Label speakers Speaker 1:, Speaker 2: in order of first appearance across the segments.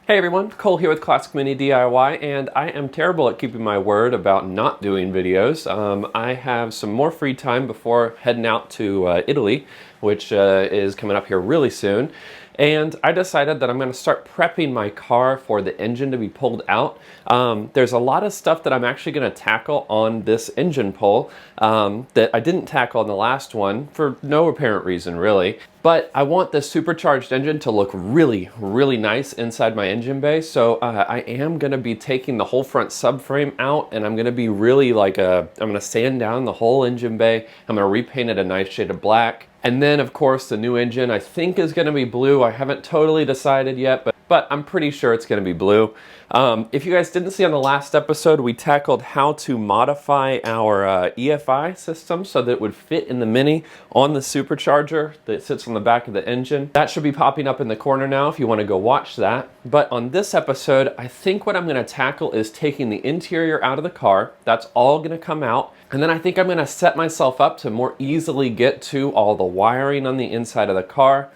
Speaker 1: Hey everyone, Cole here with Classic Mini DIY, and I am terrible at keeping my word about not doing videos. I have some more free time before heading out to Italy, which is coming up here really soon. And I decided that I'm going to start prepping my car for the engine to be pulled out. There's a lot of stuff that I'm actually going to tackle on this engine pull that I didn't tackle on the last one for no apparent reason, really. But I want this supercharged engine to look really, really nice inside my engine bay. So I am going to be taking the whole front subframe out, and I'm going to be really I'm going to sand down the whole engine bay. I'm going to repaint it a nice shade of black. And then, of course, the new engine I think is going to be blue. I haven't totally decided yet, but I'm pretty sure it's going to be blue. If you guys didn't see on the last episode, we tackled how to modify our EFI system so that it would fit in the Mini on the supercharger that sits on the back of the engine. That should be popping up in the corner now if you want to go watch that. But on this episode, I think what I'm going to tackle is taking the interior out of the car. That's all going to come out. And then I think I'm going to set myself up to more easily get to all the wiring on the inside of the car.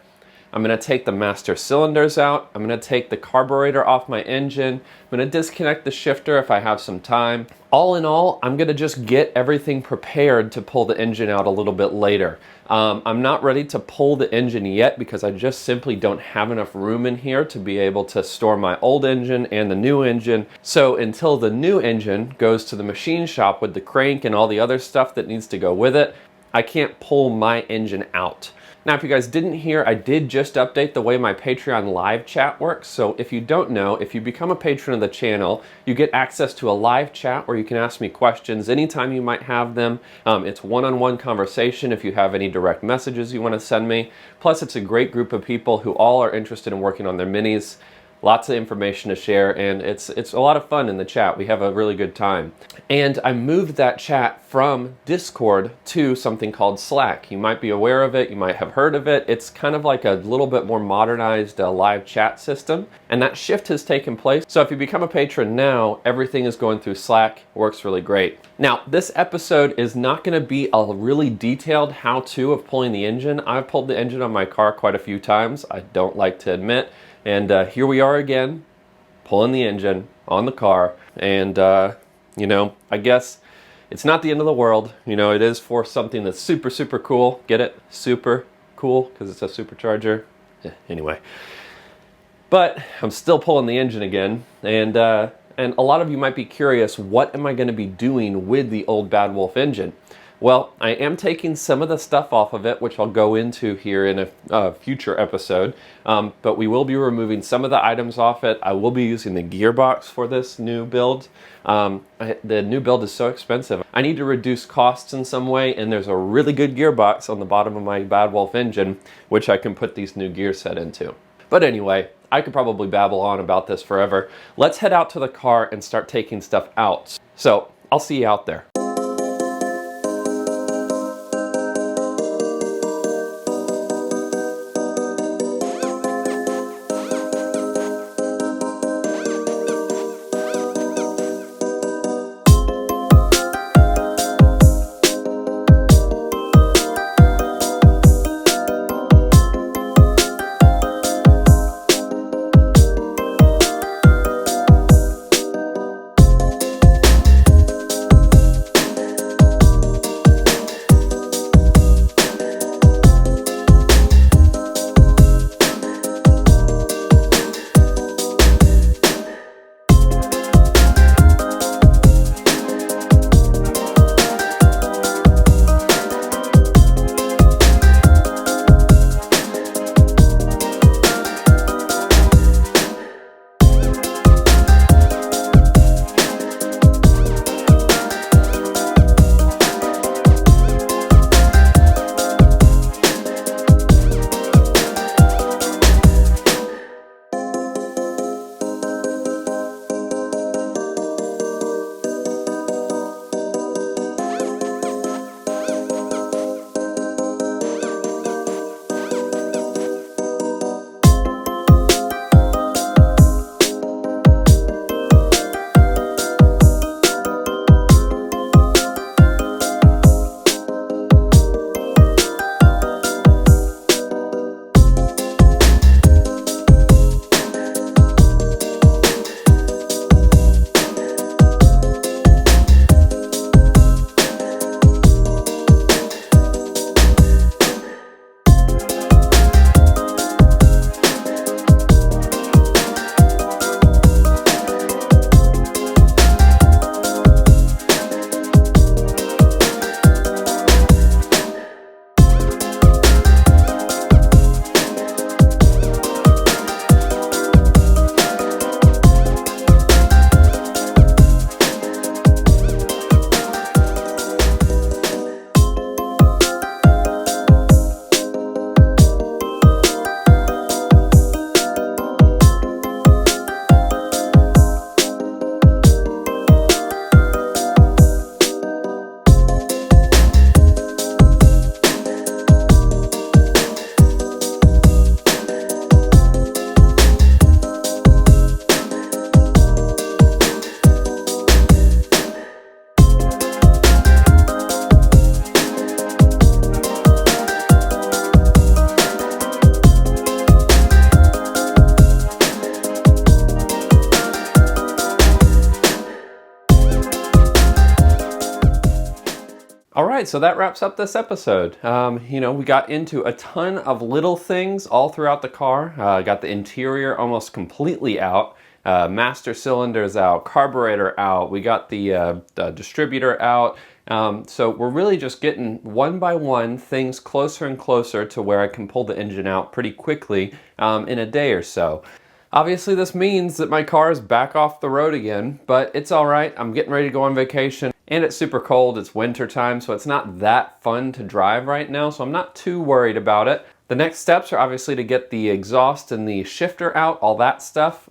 Speaker 1: I'm going to take the master cylinders out. I'm going to take the carburetor off my engine. I'm going to disconnect the shifter if I have some time. All in all, I'm going to just get everything prepared to pull the engine out a little bit later. I'm not ready to pull the engine yet because I just simply don't have enough room in here to be able to store my old engine and the new engine. So until the new engine goes to the machine shop with the crank and all the other stuff that needs to go with it, I can't pull my engine out. Now, if you guys didn't hear, I did just update the way my Patreon live chat works. So if you don't know, if you become a patron of the channel, you get access to a live chat where you can ask me questions anytime you might have them. It's one-on-one conversation if you have any direct messages you want to send me. Plus, it's a great group of people who all are interested in working on their minis. Lots of information to share, and it's a lot of fun in the chat. We have a really good time. And I moved that chat from Discord to something called Slack. You might be aware of it, you might have heard of it. It's kind of like a little bit more modernized live chat system, and that shift has taken place. So if you become a patron now, everything is going through Slack. Works really great. Now, this episode is not going to be a really detailed how-to of pulling the engine. I've pulled the engine on my car quite a few times, I don't like to admit. And here we are again, pulling the engine on the car. And, I guess it's not the end of the world. It is for something that's super, super cool. Get it? Super cool, because it's a supercharger. Anyway. But I'm still pulling the engine again. And a lot of you might be curious, what am I going to be doing with the old Bad Wolf engine? Well, I am taking some of the stuff off of it, which I'll go into here in a future episode, but we will be removing some of the items off it. I will be using the gearbox for this new build. The new build is so expensive. I need to reduce costs in some way, and there's a really good gearbox on the bottom of my Bad Wolf engine, which I can put these new gear set into. But anyway, I could probably babble on about this forever. Let's head out to the car and start taking stuff out. So, I'll see you out there. All right, so that wraps up this episode. You know, we got into a ton of little things all throughout the car. Got the interior almost completely out. Master cylinders out, carburetor out. We got the distributor out. So we're really just getting one by one things closer and closer to where I can pull the engine out pretty quickly in a day or so. Obviously this means that my car is back off the road again, but it's all right. I'm getting ready to go on vacation and it's super cold. It's winter time, so it's not that fun to drive right now, so I'm not too worried about it. The next steps are obviously to get the exhaust and the shifter out, all that stuff.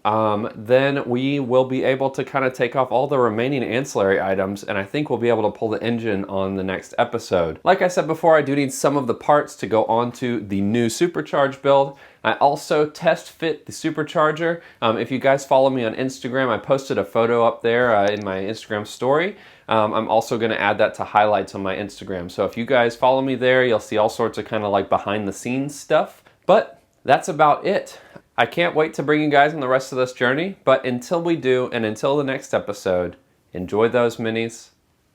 Speaker 1: Then we will be able to kind of take off all the remaining ancillary items, and I think we'll be able to pull the engine on the next episode. Like I said before, I do need some of the parts to go onto the new supercharged build. I also test fit the supercharger. If you guys follow me on Instagram, I posted a photo up there in my Instagram story. I'm also going to add that to highlights on my Instagram. So if you guys follow me there, you'll see all sorts of kind of like behind the scenes stuff. But that's about it. I can't wait to bring you guys on the rest of this journey. But until we do, and until the next episode, enjoy those minis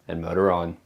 Speaker 1: and motor on.